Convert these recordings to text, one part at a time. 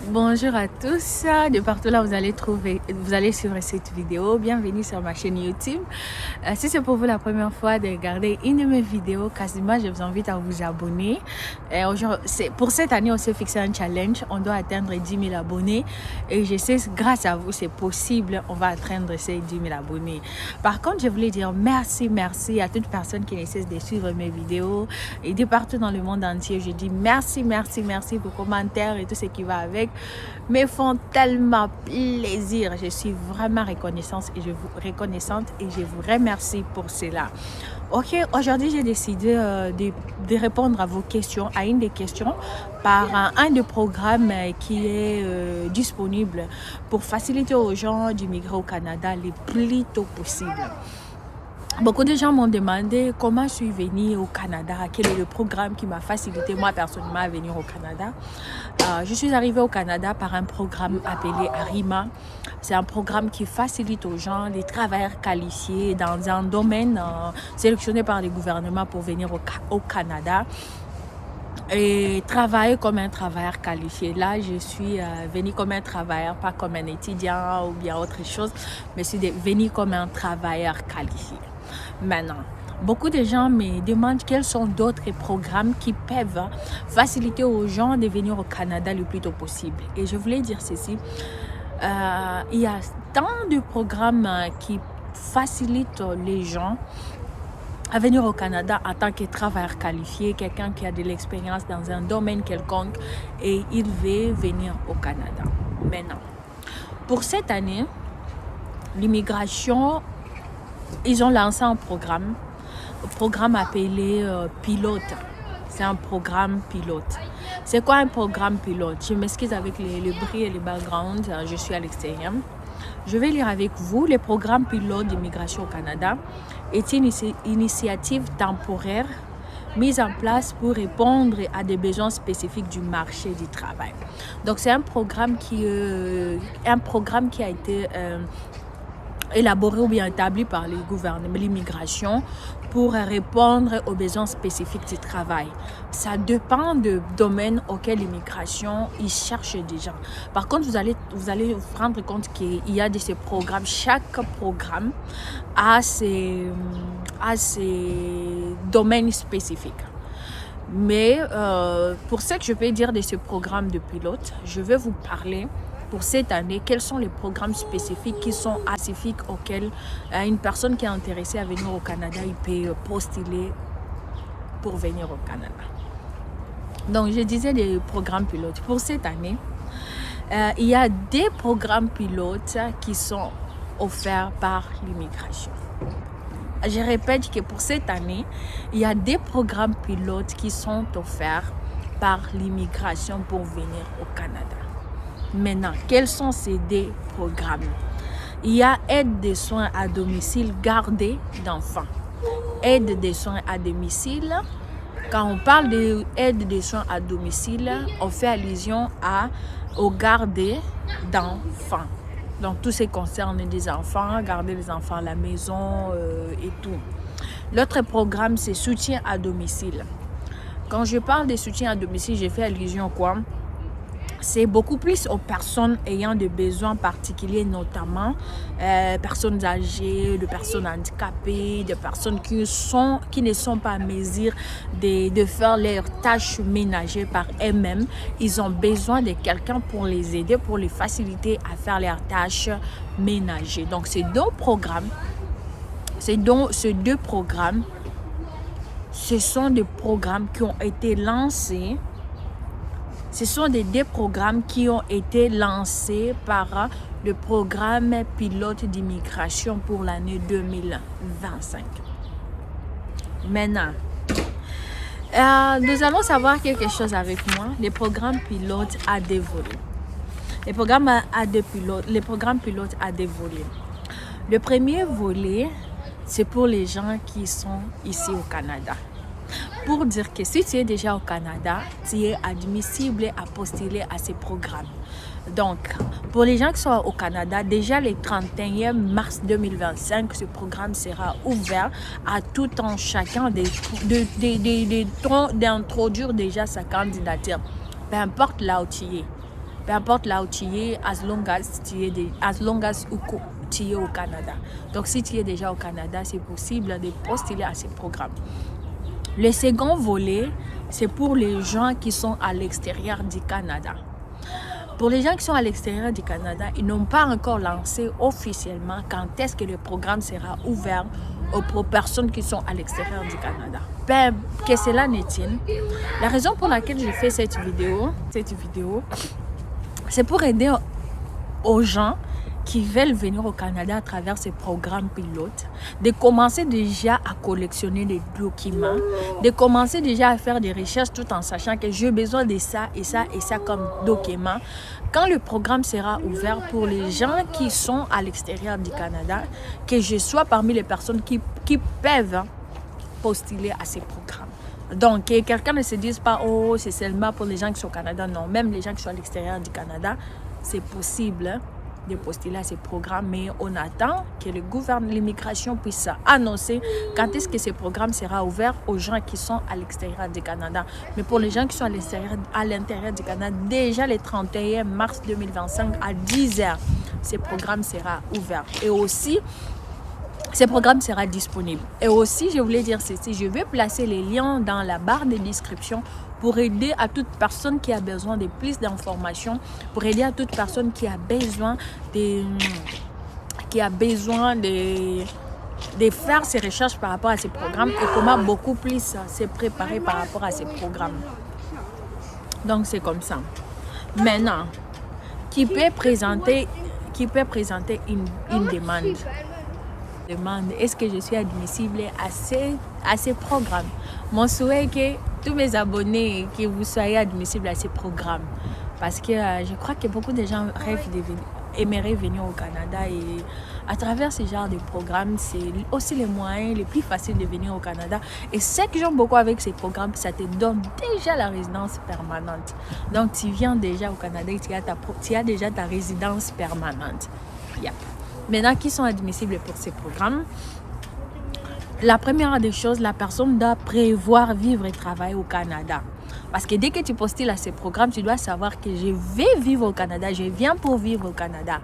Bonjour à tous, de partout là vous allez suivre cette vidéo. Bienvenue sur ma chaîne YouTube. Si c'est pour vous la première fois de regarder une de mes vidéos, quasiment je vous invite à vous abonner. Pour cette année, on s'est fixé un challenge. On doit atteindre 10 000 abonnés et je sais grâce à vous c'est possible. On va atteindre ces 10 000 abonnés. Par contre, je voulais dire merci à toute personne qui ne cesse de suivre mes vidéos et de partout dans le monde entier. Je dis merci pour commentaires et tout ce qui va avec. Me font tellement plaisir. Je suis vraiment reconnaissante et je vous remercie pour cela. Ok, aujourd'hui j'ai décidé de répondre à vos questions, à une des questions par un des programmes qui est disponible pour faciliter aux gens d'immigrer au Canada le plus tôt possible. Beaucoup de gens m'ont demandé comment je suis venue au Canada, quel est le programme qui m'a facilité moi personnellement à venir au Canada. Je suis arrivée au Canada par un programme appelé ARIMA. C'est un programme qui facilite aux gens, les travailleurs qualifiés dans un domaine sélectionné par le gouvernement pour venir au Canada et travailler comme un travailleur qualifié. Là, je suis venue comme un travailleur, pas comme un étudiant ou bien autre chose, mais je suis venue comme un travailleur qualifié. Maintenant, beaucoup de gens me demandent quels sont d'autres programmes qui peuvent faciliter aux gens de venir au Canada le plus tôt possible. Et je voulais dire ceci, il y a tant de programmes qui facilitent les gens à venir au Canada en tant que travailleur qualifié, quelqu'un qui a de l'expérience dans un domaine quelconque et il veut venir au Canada. Maintenant, pour cette année, l'immigration, ils ont lancé un programme appelé Pilote. C'est un programme pilote. C'est quoi un programme pilote? Je m'excuse avec le bruit et le background, je suis à l'extérieur. Je vais lire avec vous. Le programme pilote d'immigration au Canada est une initiative temporaire mise en place pour répondre à des besoins spécifiques du marché du travail. Donc c'est un programme qui a été élaboré ou bien établi par le gouvernement, l'immigration, pour répondre aux besoins spécifiques du travail. Ça dépend du domaine auquel l'immigration il cherche des gens. Par contre, vous allez vous rendre compte qu'il y a de ces programmes. Chaque programme a ses domaines spécifiques. Mais pour ce que je vais dire de ce programme de pilote, je vais vous parler pour cette année, quels sont les programmes spécifiques qui sont spécifiques auxquels une personne qui est intéressée à venir au Canada, il peut postuler pour venir au Canada. Donc, je disais des programmes pilotes. Pour cette année, il y a des programmes pilotes qui sont offerts par l'immigration. Je répète que pour cette année, il y a des programmes pilotes qui sont offerts par l'immigration pour venir au Canada. Maintenant, quels sont ces deux programmes? Il y a aide des soins à domicile, garde d'enfants. Aide des soins à domicile. Quand on parle d'aide des soins à domicile, on fait allusion au garde d'enfants. Donc, tout ce qui concerne des enfants, garder les enfants à la maison et tout. L'autre programme, c'est soutien à domicile. Quand je parle de soutien à domicile, je fais allusion à quoi? C'est beaucoup plus aux personnes ayant des besoins particuliers, notamment personnes âgées, de personnes handicapées, de personnes qui ne sont pas à mesure de faire leurs tâches ménagères par elles-mêmes. Ils ont besoin de quelqu'un pour les aider, pour les faciliter à faire leurs tâches ménagères. Donc, ces deux programmes, ce sont des programmes qui ont été lancés. Ce sont des programmes qui ont été lancés par le programme pilote d'immigration pour l'année 2025. Maintenant, nous allons savoir quelque chose avec moi. Le programme pilote a des volets. Le programme pilote a des volets. Le premier volet, c'est pour les gens qui sont ici au Canada. Pour dire que si tu es déjà au Canada, tu es admissible à postuler à ces programmes. Donc, pour les gens qui sont au Canada, déjà le 31 mars 2025, ce programme sera ouvert à tout un chacun d'introduire déjà sa candidature. Peu importe là où tu es. peu importe là où tu es, as long as tu es au Canada. Donc si tu es déjà au Canada, c'est possible de postuler à ces programmes. Le second volet, c'est pour les gens qui sont à l'extérieur du Canada. Pour les gens qui sont à l'extérieur du Canada, ils n'ont pas encore lancé officiellement quand est-ce que le programme sera ouvert aux personnes qui sont à l'extérieur du Canada. Ben, que cela ne tienne, la raison pour laquelle j'ai fait cette vidéo, c'est pour aider aux gens qui veulent venir au Canada à travers ces programmes pilotes, de commencer déjà à collectionner des documents, de commencer déjà à faire des recherches tout en sachant que j'ai besoin de ça et ça et ça comme documents. Quand le programme sera ouvert pour les gens qui sont à l'extérieur du Canada, que je sois parmi les personnes qui peuvent postuler à ces programmes. Donc, que quelqu'un ne se dise pas, oh, c'est seulement pour les gens qui sont au Canada. Non, même les gens qui sont à l'extérieur du Canada, c'est possible de postuler à ces programmes, mais on attend que le gouvernement, l'immigration puisse annoncer quand est-ce que ces programmes sera ouvert aux gens qui sont à l'extérieur du Canada. Mais pour les gens qui sont à l'intérieur du Canada, déjà le 31 mars 2025 à 10h, ces programmes sera ouvert. Et aussi, ce programme sera disponible. Et aussi, je voulais dire ceci, je vais placer les liens dans la barre de description pour aider à toute personne qui a besoin de plus d'informations, pour aider à toute personne qui a besoin de faire ses recherches par rapport à ces programmes et comment beaucoup plus se préparer par rapport à ces programmes. Donc, c'est comme ça. Maintenant, qui peut présenter une demande? Est-ce que je suis admissible à ces programmes? Mon souhait est que tous mes abonnés, que vous soyez admissibles à ces programmes. Parce que je crois que beaucoup de gens aimeraient venir au Canada et à travers ce genre de programmes, c'est aussi les moyens les plus faciles de venir au Canada. Et ce que j'aime beaucoup avec ces programmes, ça te donne déjà la résidence permanente. Donc tu viens déjà au Canada et tu as déjà ta résidence permanente. Yep. Maintenant, qui sont admissibles pour ces programmes? La première des choses, la personne doit prévoir vivre et travailler au Canada. Parce que dès que tu postules à ces programmes, tu dois savoir que je vais vivre au Canada, je viens pour vivre au Canada.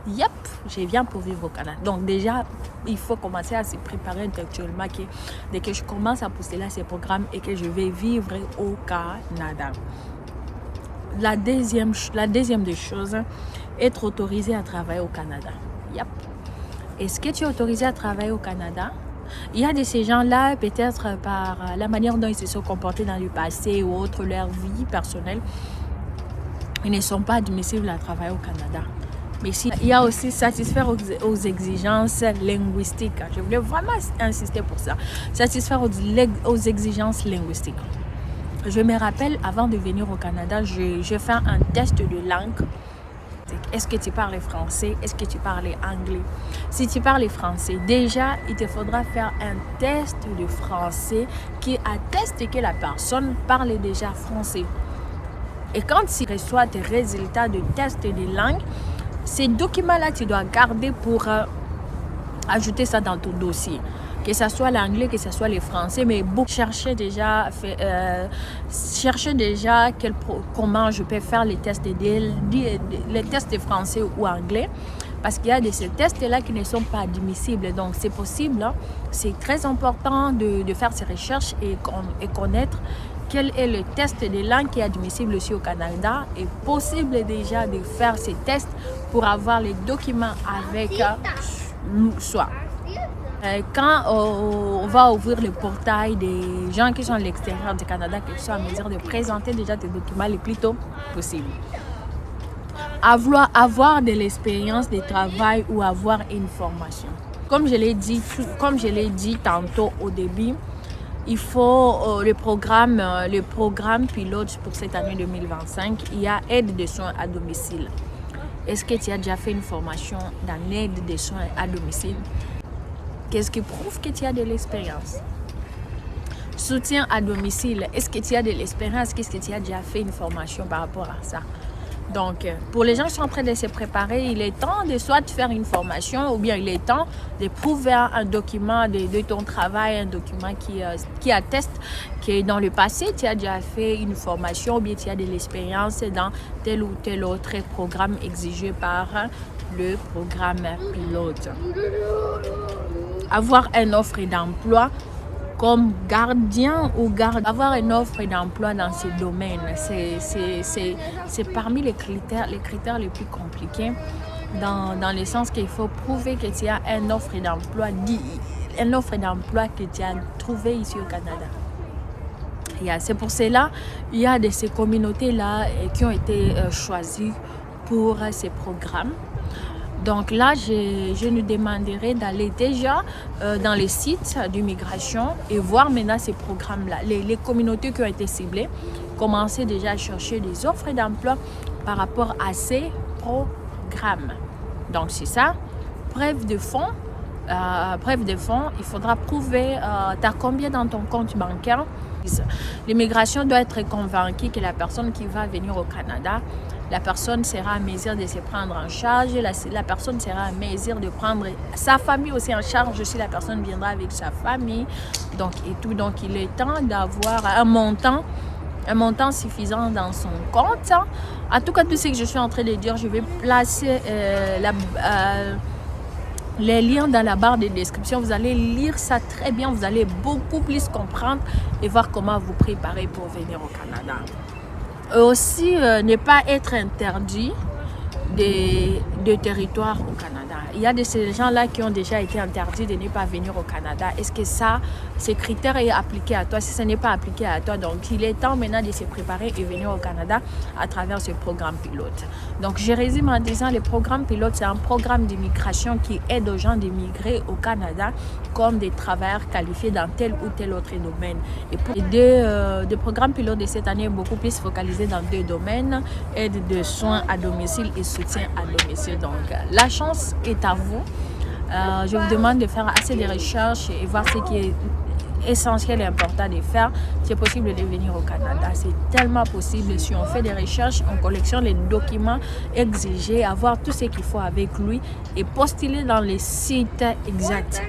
Yep, je viens pour vivre au Canada. Donc déjà, il faut commencer à se préparer intellectuellement que dès que je commence à postuler à ces programmes et que je vais vivre au Canada. La deuxième des choses, être autorisé à travailler au Canada. Yep. Est-ce que tu es autorisé à travailler au Canada? Il y a de ces gens-là, peut-être par la manière dont ils se sont comportés dans le passé ou autre, leur vie personnelle, ils ne sont pas admissibles à travailler au Canada. Mais il y a aussi satisfaire aux exigences linguistiques. Je voulais vraiment insister pour ça. Satisfaire aux exigences linguistiques. Je me rappelle, avant de venir au Canada, je fais un test de langue. Est-ce que tu parles français? Est-ce que tu parles anglais? Si tu parles français, déjà, il te faudra faire un test de français qui atteste que la personne parle déjà français. Et quand tu reçois tes résultats de test de langue, ces documents-là, tu dois garder pour ajouter ça dans ton dossier. Que ce soit l'anglais, que ce soit le français, mais beaucoup chercher déjà comment je peux faire les tests de français ou anglais, parce qu'il y a de ces tests-là qui ne sont pas admissibles. Donc c'est possible, hein? C'est très important de faire ces recherches et connaître quel est le test de langue qui est admissible aussi au Canada. Et possible déjà de faire ces tests pour avoir les documents avec soi. Quand on va ouvrir le portail des gens qui sont à l'extérieur du Canada, qu'ils soient à mesure de présenter déjà tes documents le plus tôt possible. Avoir de l'expérience de travail ou avoir une formation. Comme je l'ai dit tantôt au début, il faut le programme pilote pour cette année 2025. Il y a aide de soins à domicile. Est-ce que tu as déjà fait une formation dans l'aide de soins à domicile? Qu'est-ce qui prouve que tu as de l'expérience? Soutien à domicile. Est-ce que tu as de l'expérience? Qu'est-ce que tu as déjà fait une formation par rapport à ça? Donc, pour les gens qui sont en train de se préparer, il est temps de soit faire une formation ou bien il est temps de prouver un document de ton travail, un document qui atteste que dans le passé, tu as déjà fait une formation ou bien tu as de l'expérience dans tel ou tel autre programme exigé par le programme pilote. Avoir une offre d'emploi comme gardien ou avoir une offre d'emploi dans ces domaines, c'est parmi les critères les plus compliqués dans le sens qu'il faut prouver que tu as une offre d'emploi que tu as trouvé ici au Canada. C'est pour cela il y a de ces communautés-là qui ont été choisies pour ces programmes. Donc là, je nous demanderai d'aller déjà dans les sites d'immigration et voir maintenant ces programmes-là, les communautés qui ont été ciblées, commencer déjà à chercher des offres d'emploi par rapport à ces programmes. Donc c'est ça, preuve de fonds, il faudra prouver tu as combien dans ton compte bancaire. L'immigration doit être convaincue que la personne qui va venir au Canada, la personne sera à mesure de se prendre en charge, la personne sera à mesure de prendre sa famille aussi en charge si la personne viendra avec sa famille. Donc il est temps d'avoir un montant suffisant dans son compte. En tout cas, tout ce que je suis en train de dire, je vais placer les liens dans la barre de description. Vous allez lire ça très bien, vous allez beaucoup plus comprendre et voir comment vous préparer pour venir au Canada. Aussi, ne pas être interdit de territoire au Canada. Il y a de ces gens-là qui ont déjà été interdits de ne pas venir au Canada. Est-ce que ce critère est appliqué à toi? Si ce n'est pas appliqué à toi, donc il est temps maintenant de se préparer et venir au Canada à travers ce programme pilote. Donc je résume en disant, le programme pilote, c'est un programme d'immigration qui aide aux gens d'immigrer au Canada comme des travailleurs qualifiés dans tel ou tel autre domaine. Et pour les programmes pilotes de cette année, beaucoup plus focalisés dans 2 domaines, aide de soins à domicile et soutien à domicile. Donc la chance est à vous. Je vous demande de faire assez de recherches et voir ce qui est essentiel et important de faire. C'est possible de venir au Canada. C'est tellement possible si on fait des recherches, on collectionne les documents exigés, avoir tout ce qu'il faut avec lui et postuler dans les sites exacts.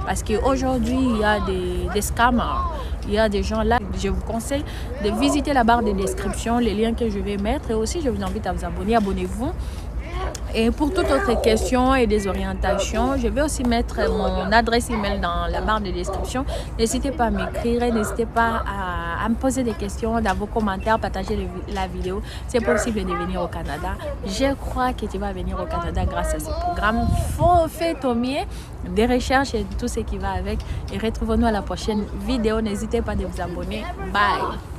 Parce qu'aujourd'hui, il y a des scammers. Il y a des gens là. Je vous conseille de visiter la barre de description, les liens que je vais mettre. Et aussi, je vous invite à vous abonner. Abonnez-vous. Et pour toute autre question et des orientations, je vais aussi mettre mon adresse email dans la barre de description. N'hésitez pas à m'écrire, n'hésitez pas à me poser des questions dans vos commentaires, partager la vidéo. C'est possible de venir au Canada. Je crois que tu vas venir au Canada grâce à ce programme. Fais ton mieux, des recherches et tout ce qui va avec. Et retrouvons-nous à la prochaine vidéo. N'hésitez pas à vous abonner. Bye!